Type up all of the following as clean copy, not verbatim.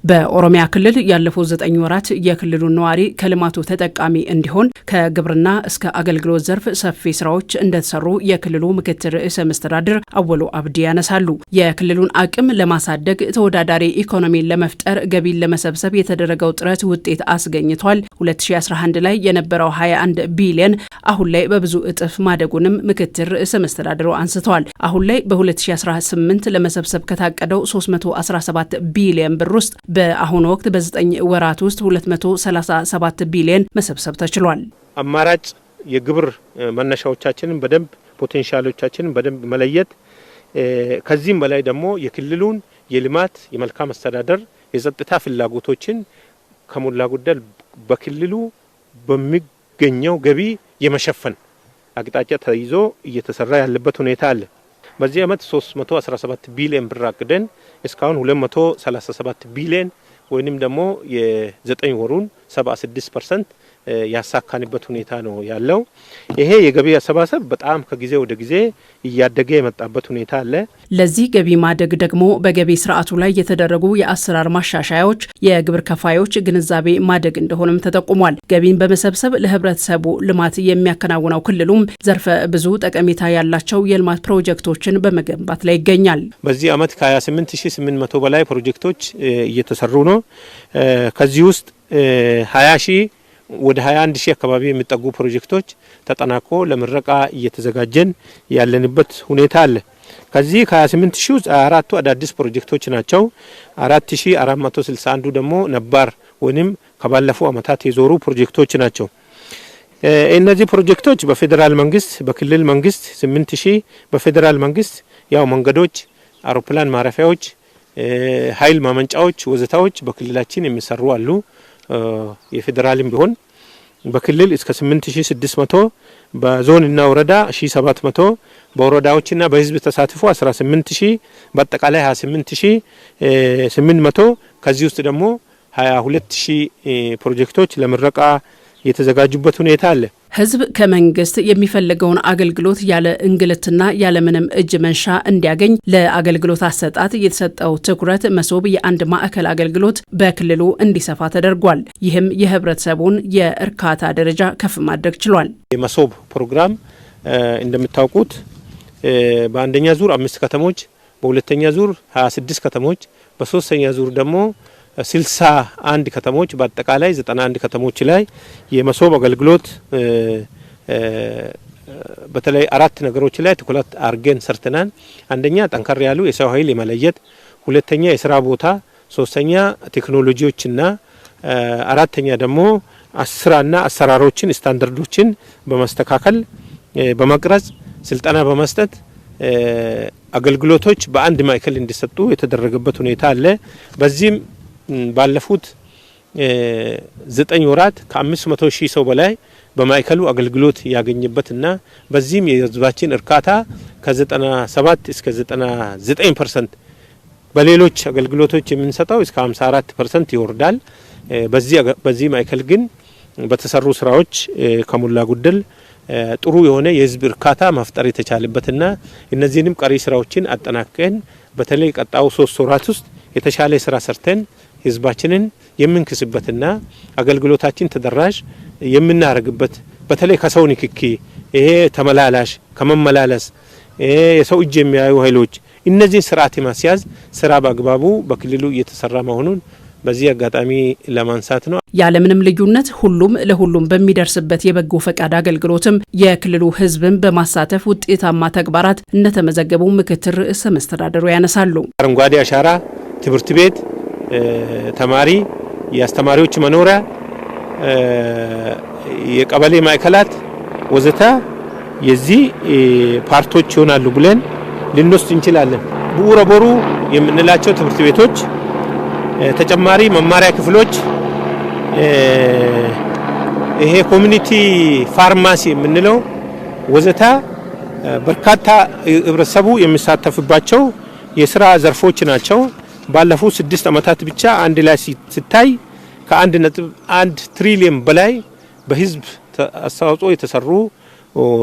በኦሮሚያ ክልል ያለፈው 9 ወራት የክልሉ ነዋሪ ከልማቱ ተጠቃሚ እንዲሆን ከግብርና እስከ አገልግሎት ዘርፍ ሰፊ ስራዎች እንደተሰሩ የክልሉ ምክትል ርዕሰ መስተዳድር አወሎ አብዲ ያነሳሉ። የክልሉን አቅም ለማሳደግ ተወዳዳሪ ኢኮኖሚን ለመፍጠር ገቢን ለመሰብሰብ የተደረገው ጥረት ውጤት አስገኝቷል። 2011 ላይ የነበረው 21 ቢሊዮን አሁን ላይ በብዙ እጥፍ ማደጉንም ምክትል ርዕሰ መስተዳድሩ አንስተዋል። አሁን ላይ በ2018 ለመሰብሰብ ከታቀደው 317 ቢሊዮን ብር ውስጥ በአሁኑ ወቅት በ9 ወራት ውስጥ 237 ቢሊዮን መሰብሰብ ተችሏል። አማራጭ የግብር መነሻዎቻችንን በደንብ ፖቴንሻሎቻችንን በደንብ መለየት ከዚህም በላይ ደግሞ የክልሉን የልማት የመልካም አስተዳደር የጸጥታ ፍላጎቶችን ከሞላ ጎደል በክልሉ በሚገኘው ገቢ የመሸፈን አቅጣጫ ተይዞ እየተሰራ ያለበት ሁኔታ አለ። በዚህ ዓመት 317 ቢሊዮን ብር አቅደን እስካሁን 237 ቢሊዮን ወይንም ደግሞ የ9 ወሩን 76% ያሳካንበት ሁኔታ ነው ያለው። ይሄ የገቢ አሰባሰብ በጣም ከጊዜ ወደ ጊዜ እያደገ የመጣበት ሁኔታ አለ። ለዚህ ገቢ ማደግ ደግሞ በገቢ ስርዓቱ ላይ የተደረጉ የአሰራር ማሻሻያዎች የግብር ከፋዮች ግንዛቤ ማደግ እንደሆነም ተጠቁሟል። ገቢን በመሰብሰብ ለህብረተሰቡ ልማት የሚያከናውነው ክልሉም ዘርፈ ብዙ ጠቀሜታ ያላቸው የልማት ፕሮጀክቶችን በመገንባት ላይ ይገኛል። በዚህ ዓመት ከ28800 በላይ ፕሮጀክቶች እየተሰሩ ነው። ከዚህ ውስጥ 20000 ወደ 21000 አካባቢ የሚጠጉ ፕሮጀክቶች ተጠናቆ ለምረቃ እየተዘጋጀን ያለንበት ሁኔታ አለ። ከዚህ ከ28000 ውስጥ 4ቱ አዳዲስ ፕሮጀክቶች ናቸው። 4461 ደግሞ ነባር ወይንም ከባለፈው አመታት የዞሩ ፕሮጀክቶች ናቸው። እነዚህ ፕሮጀክቶች በፌዴራል መንግስት፣ በክልል መንግስት 8000፣ በፌዴራል መንግስት ያው መንገዶች፣ አውሮፕላን ማረፊያዎች፣ ኃይል ማመንጫዎች ወዘታዎች በክልላችን የሚሰሩ አሉ። የፌዴራልም ቢሆን በክልል እስከ 8600 በዞንና ወረዳ 1700 በወረዳዎችና በህዝብ ተሳትፎ 18000 በአጠቃላይ 28800 ከዚህ ውስጥ ደግሞ 22000 ፕሮጀክቶች ለምረቃ የተዘጋጁበት ሁኔታ አለ። ህዝብ ከመንግስት የሚፈልገውን አገልግሎት ያለ እንግልትና ያለ ምንም እጅ መንሻ እንዲያገኝ ለአገልግሎት አሰጣጥ የተሰጠው ትኩረት መሶብ የአንድ ማዕከል አገልግሎት በክልሉ እንዲሰፋ ተደርጓል። ይህም የህብረተሰቡን የእርካታ ደረጃ ከፍ ማድረግ ችሏል። የመሶብ ፕሮግራም እንደምታውቁት በአንደኛ ዙር 5 ከተሞች፣ በሁለተኛ ዙር 26 ከተሞች፣ በሶስተኛ ዙር ደግሞ 61 ከተሞች በአጠቃላይ 91 ከተሞች ላይ የመሶብ አገልግሎት በተለይ 4 ነገሮች ላይ ትኩረት አርገን ሰርተናል። አንደኛ ጠንከር ያሉ የሰው ኃይል የመለየት፣ ሁለተኛ የስራ ቦታ፣ ሶስተኛ ቴክኖሎጂዎችና አራተኛ ደግሞ ስራና አሰራሮችን ስታንዳርዶችን በማስተካከል በመቅረጽ ስልጠና በመስጠት አገልግሎቶች በአንድ ማዕከል እንዲሰጡ የተደረገበት ሁኔታ አለ። በዚህም ባለፉት 9 ወራት ከ500,000 ሰው በላይ በማዕከሉ አገልግሎት ያገኘበትና በዚህም የህዝባችን እርካታ ከ97 እስከ 99% በሌሎች አገልግሎቶች የምንሰጠው እስከ 54% ይወርዳል። በዚህ ማዕከል ግን በተሰሩ ስራዎች ከሞላ ጎደል ጥሩ የሆነ የህዝብ እርካታ መፍጠር የተቻለበትና እነዚህንም ቀሪ ስራዎችን አጠናቀን በተለይ ቀጣው 3 ወራት ውስጥ የተሻለ ስራ ሰርተን ህዝባችንን የምንክስበትና አገልግሎታችን ተደራሽ የምናረግበት በተለይ ከሰው ንክኪ ይሄ ተመላላሽ ከመመላለስ የሰው እጅ የሚያዩ ኃይሎች እነዚህ ስርዓት ማስያዝ ስራ በአግባቡ በክልሉ እየተሰራ መሆኑን በዚህ አጋጣሚ ለማንሳት ነው። ያለምንም ልዩነት ሁሉም ለሁሉም በሚደርስበት የበጎ ፈቃድ አገልግሎትም የክልሉ ህዝብን በማሳተፍ ውጤታማ ተግባራት እንደተመዘገቡ ምክትል ርዕሰ መስተዳድሩ ያነሳሉ። አረንጓዴ አሻራ ትምህርት ቤት፣ ተማሪ፣ የአስተማሪዎች መኖሪያ፣ የቀበሌ ማዕከላት ወዘተ የዚህ ፓርቶች ይሆናሉ ብለን ልንወስድ እንችላለን። ቡኡረ ቦሩ የምንላቸው ትምህርት ቤቶች፣ ተጨማሪ መማሪያ ክፍሎች፣ ይሄ ኮሚኒቲ ፋርማሲ የምንለው ወዘተ በርካታ ህብረተሰቡ የሚሳተፍባቸው የስራ ዘርፎች ናቸው። ባለፉት 6 አመታት ብቻ አንድ ላይ ሲታይ ከ1.1 ትሪሊዮን በላይ በህዝብ አስተዋጽኦ የተሰሩ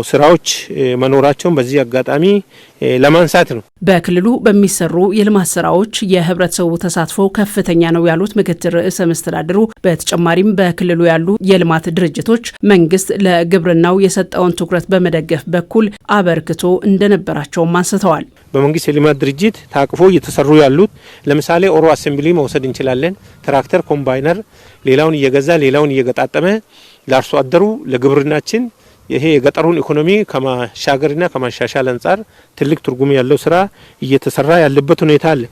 ስራዎች መኖራቸውን በዚህ አጋጣሚ ለማንሳት ነው። በክልሉ በሚሰሩ የልማት ስራዎች የህብረተሰቡ ተሳትፎ ከፍተኛ ነው ያሉት ምክትል ርዕሰ መስተዳድሩ በተጨማሪም በክልሉ ያሉ የልማት ድርጅቶች መንግስት ለግብርናው የሰጠውን ትኩረት በመደገፍ በኩል አበርክቶ እንደነበራቸውም አንስተዋል። በመንግስት የልማት ድርጅት ታቅፎ እየተሰሩ ያሉት ለምሳሌ ኦሮ አሴምብሊ መውሰድ እንችላለን። ትራክተር፣ ኮምባይነር ሌላውን እየገዛ ሌላውን እየገጣጠመ ለአርሶ አደሩ ለግብርናችን ይሄ የገጠሩን ኢኮኖሚ ከማሻገርና ከማሻሻል አንጻር ትልቅ ትርጉም ያለው ስራ እየተሰራ ያለበት ሁኔታ አለ።